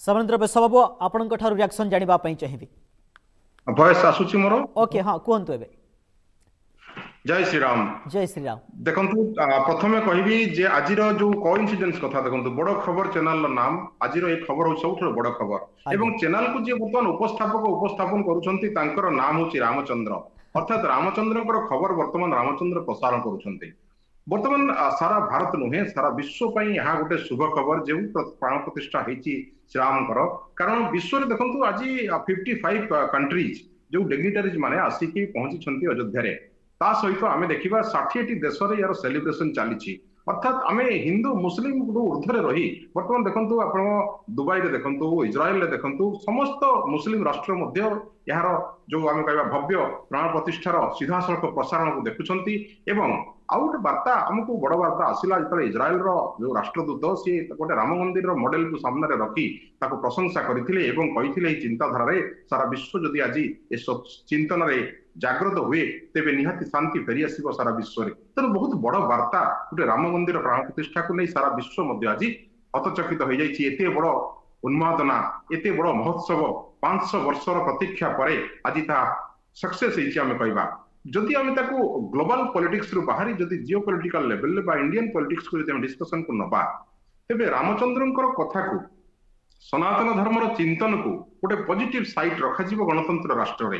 समेन्द्र बेश बाबू आपण रिएक्शन जानापी चाहिए भयस आसुची मोर ओके हाँ कहतु ए जय श्री राम जय श्री राम देखु प्रथम कहबी जे आज जो कोइंसिडेंस कथा देखु बड़ खबर चैनल नाम आज ये खबर हूँ सब बड़ खबर एवं चैनल को जी बर्तमान उपस्थापक उपस्थापन करुँच नाम हूँ रामचंद्र अर्थात रामचंद्र खबर बर्तमान रामचंद्र प्रसारण करुँच बर्तमान सारा भारत नुहे सारा विश्व यहाँ गोटे शुभ खबर जो प्राण प्रतिष्ठा होती श्रीराम कारण विश्व में देखो आज 55 कंट्रीज जो डिग्निटरीज माने आसिकी पहुंची अयोध्या ता सहित आम देखा 60 देश यार सेलिब्रेशन चली अर्थात आम हिंदू मुस्लिम ऊर्धरे रही बर्तमान देखो आप दुबई रे देखो इज्राएल रे देखो समस्त मुस्लिम राष्ट्र यार जो आम कह भव्य प्राण प्रतिष्ठार सीधासख प्रसारण को देखुं आउ गोटे बार्ता आमको बड़ बार्ता आसला जो इज्राएल जो राष्ट्रदूत सी गोटे राम मंदिर मॉडल को सामने रखी प्रशंसा करते चिंताधारा सारा विश्व जदि आज चिंतन जागृत हुए तेरे निहाती शांति फेरी आस सारा विश्व में तेणु बहुत बड़ बार्ता गोटे राम मंदिर प्राण प्रतिष्ठा को नहीं सारा विश्व आज हतचकित हो जाए बड़ उन्मादना एत बड़ महोत्सव 500 वर्षर प्रतीक्षा पर आज सक्सेस आम कहवा जदि आम ग्लोबल पॉलिटिक्स रु बाहरी जदि जियो पॉलिटिकल लेवल इंडियन पॉलिटिक्स को जब डिस्कशन को नबा तेबे रामचंद्र कथा को सनातन धर्मर चिंतन को गोटे पॉजिटिव साइट रखा गणतंत्र राष्ट्र रे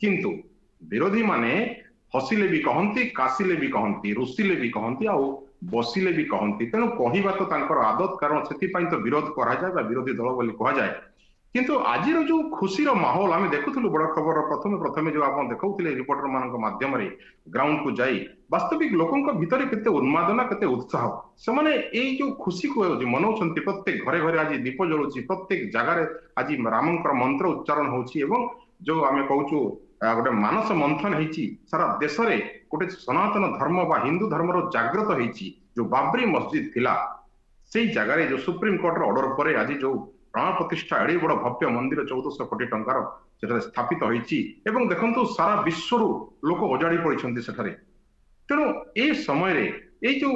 किंतु विरोधी माने हसिले भी कहती काशिले भी कहती रुषिले भी कहती आ बसिले भी कहती तेणु कहवा तो तांकर आदत कारण से तो विरोध कराए विरोधी दल बोली कह जाए किंतु आज जो खुशीर माहौल आम देखुलु बड़ खबर प्रथम प्रथम जो आप देखते रिपोर्टर मान मध्यम ग्राउंड को जाई वास्तविक लोकों भितर केते उन्मादना केते उत्साह से माने जो खुशी को मनाउछन प्रत्येक घरे घरे आज दीप जलुची प्रत्येक जगार आज रामंकर मंत्र उच्चारण होची एवं जो आम कहूँ गोटे मानस मंथन होती सारा देश में गोटे सनातन धर्म बा हिंदू धर्मर जागृत होती जो बाबरी मस्जिद थिला से जगार जो सुप्रीम कोर्टर ऑर्डर पर आज जो प्राण प्रतिष्ठा एडे बड़ भव्य मंदिर 1400 कोटी टंकार सेठारे स्थापित होती देखु सारा विश्व लोक ओजाड़ी पड़ते सेठारे तेणु ए समय रे जो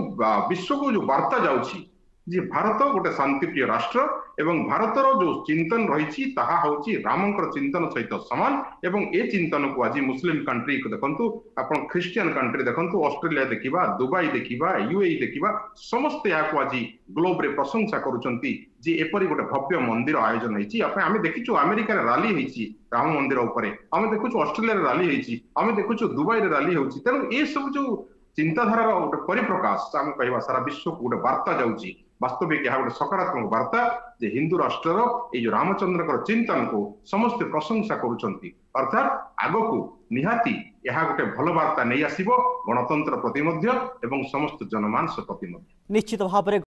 विश्व को जो वार्ता जाउछि जे भारत गोटे शांतिप्रिय राष्ट्र एवं भारतर जो चिंतन रही हूँ रामंकर चिंतन सहित सामान एवं ए चिंतन को आज मुस्लिम कंट्री को देखु आप ख्रिस्टियन कंट्री देखु ऑस्ट्रेलिया देखा दुबई देखा यूएई देखा समस्त यहाँ आज ग्लोब रे प्रशंसा करुँचे जे एपरी गोटे भव्य मंदिर आयोजन होती आम देखीचु अमेरिका रैली होती राम मंदिर उपर आम देखु ऑस्ट्रेलिया रैली होती आम देखु दुबई रे रैली होती तेणु ये सब जो चिंताधारा गोटे परिप्रकाश आम कह सारा विश्व को गोटे वार्ता जाऊँगी वास्तविक यह गोटे सकारात्मक वार्ता जे हिंदू राष्ट्र ये जो रामचंद्र चिंतन को समस्त प्रशंसा करुँच अर्थात आग को निहाती यह गोटे भल वार्ता नहीं आसब गणतंत्र प्रति एवं समस्त जनमानस प्रति निश्चित भाव